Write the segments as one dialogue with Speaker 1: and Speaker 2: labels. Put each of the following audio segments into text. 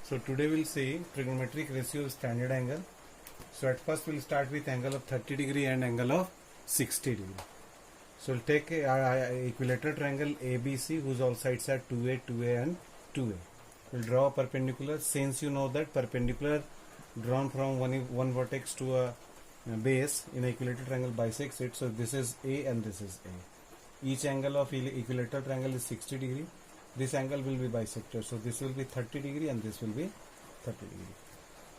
Speaker 1: So today we'll see trigonometric ratio of standard angle. So at first we'll start with angle of 30 degree and angle of 60 degree. So we'll take a equilateral triangle ABC whose all sides are 2A, 2A and 2A. We'll draw a perpendicular. Since you know that perpendicular drawn from one vertex to a base in a equilateral triangle bisects it. So this is A and this is A. Each angle of equilateral triangle is 60 degree. This angle will be bisected. So this will be 30 degree and this will be 30 degree.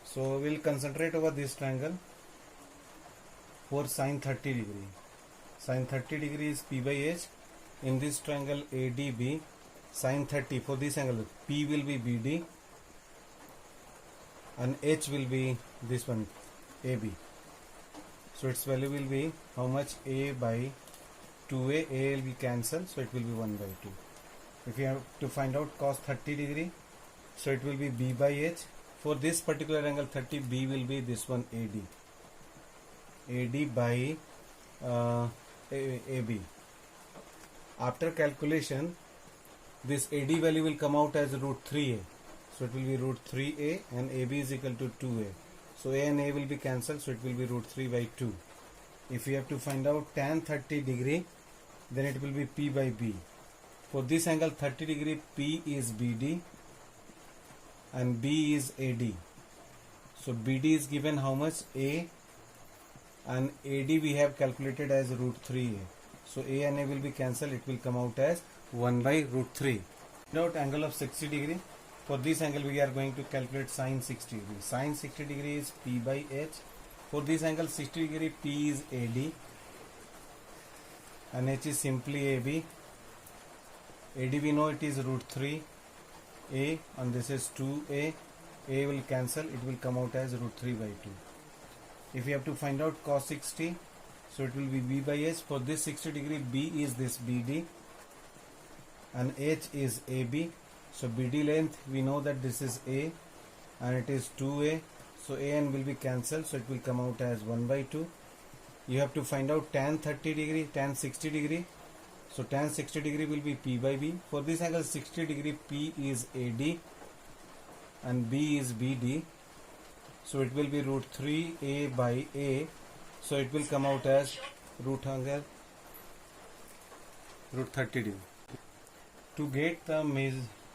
Speaker 1: So we'll concentrate over this triangle for sine 30 degree. Sine 30 degree is P by H. In this triangle ADB, sine 30 for this angle P will be BD and H will be this one AB. So its value will be how much? A by 2A. A will be cancelled, so it will be 1 by 2. If you have to find out cos 30 degree, so it will be B by H. For this particular angle 30, B will be this one AD. AD by AB. After calculation, this AD value will come out as root 3A. So it will be root 3A and AB is equal to 2A. So A and A will be cancelled, so it will be root 3 by 2. If you have to find out tan 30 degree, then it will be P by B. For this angle 30 degree, P is BD and B is AD. So BD is given how much? A, and AD we have calculated as root 3A. So A and A will be cancelled, it will come out as 1 by root 3. Find out angle of 60 degree. For this angle we are going to calculate sine 60 degree. Sine 60 degree is P by H. For this angle 60 degree, P is AD and H is simply AB. AD we know it is root 3 A and this is 2A. A will cancel, it will come out as root 3 by 2. If you have to find out cos 60, so it will be B by H. For this 60 degree, B is this BD and H is AB. So BD length we know that this is A and it is 2A. So A and will be cancelled, so it will come out as 1 by 2. You have to find out tan 30 degree, tan 60 degree. So tan 60 degree will be P by B. For this angle 60 degree, P is AD and B is BD. So it will be root 3A by A. So it will come out as root 30 degree. To get the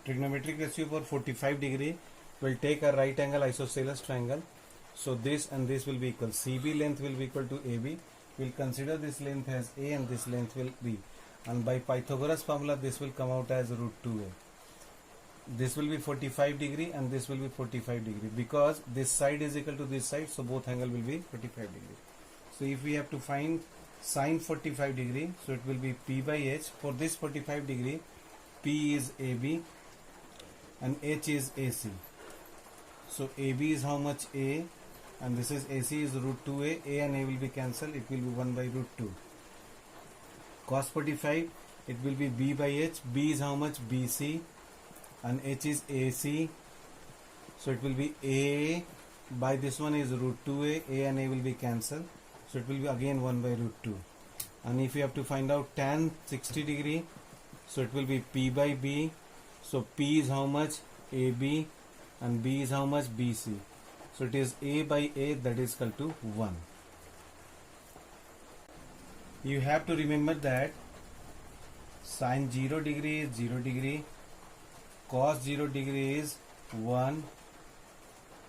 Speaker 1: trigonometric ratio for 45 degree, we'll take a right angle isosceles triangle. So this and this will be equal. CB length will be equal to AB. We'll consider this length as A and this length will be. And by Pythagoras formula, this will come out as root 2A. This will be 45 degree and this will be 45 degree because this side is equal to this side, so both angle will be 45 degree. So if we have to find sine 45 degree, so it will be P by H. For this 45 degree, P is AB and H is AC. So AB is how much? A, and this is AC is root 2A. A and A will be cancelled, it will be 1 by root 2. Cos 45, it will be B by H. B is how much? BC and H is AC. So it will be A by this one is root 2A. A and A will be cancelled. So it will be again 1 by root 2. And if you have to find out tan 60 degree, so it will be P by B. So P is how much? AB and B is how much? BC. So it is A by A, that is equal to 1. You have to remember that sine 0 degree is 0 degree, cos 0 degree is 1,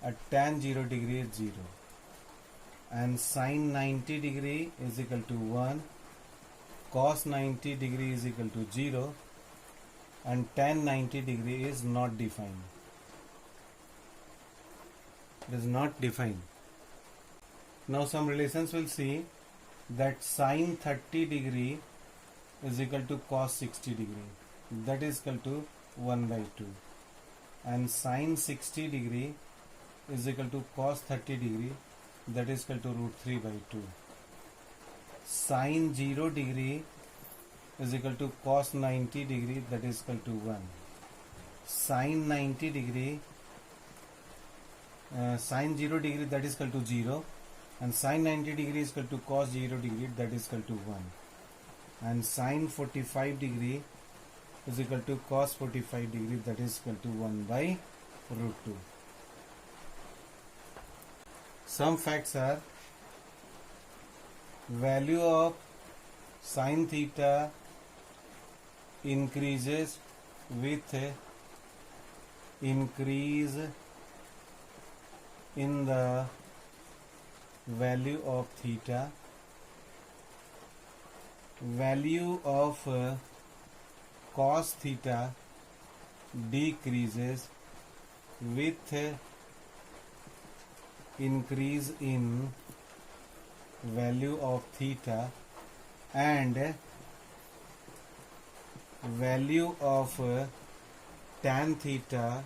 Speaker 1: and tan 0 degree is 0, and sine 90 degree is equal to 1, cos 90 degree is equal to 0, and tan 90 degree is not defined. It is not defined. Now some relations will see that sine 30 degree is equal to cos 60 degree, that is equal to 1 by 2, and sine 60 degree is equal to cos 30 degree, that is equal to root 3 by 2. Sine 0 degree is equal to cos 90 degree, that is equal to 1. Sine 90 degree, sine 0 degree, that is equal to 0, and sine 90 degree is equal to cos 0 degree, that is equal to 1, and sine 45 degree is equal to cos 45 degree, that is equal to 1 by root 2. some facts are value of sin theta increases with increase in the value of theta. Value of cos theta decreases with increase in value of theta, and value of tan theta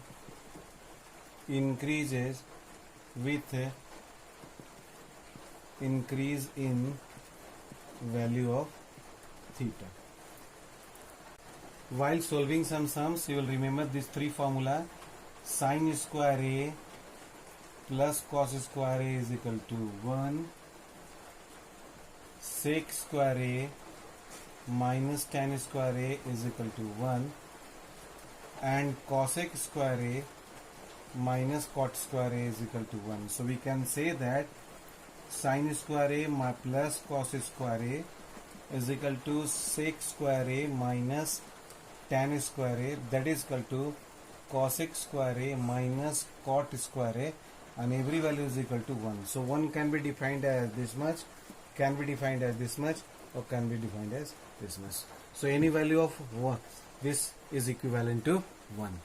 Speaker 1: increases with increase in value of theta. While solving some sums, you will remember these three formula: sin square A plus cos square A is equal to 1, sec square A minus tan square A is equal to 1, and cosec square A minus cot square A is equal to 1. So we can say that sin square A plus cos square A is equal to sec square A minus tan square A, that is equal to cosec square A minus cot square A, and every value is equal to 1. So 1 can be defined as this much, can be defined as this much, or can be defined as this much. So any value of this is equivalent to 1.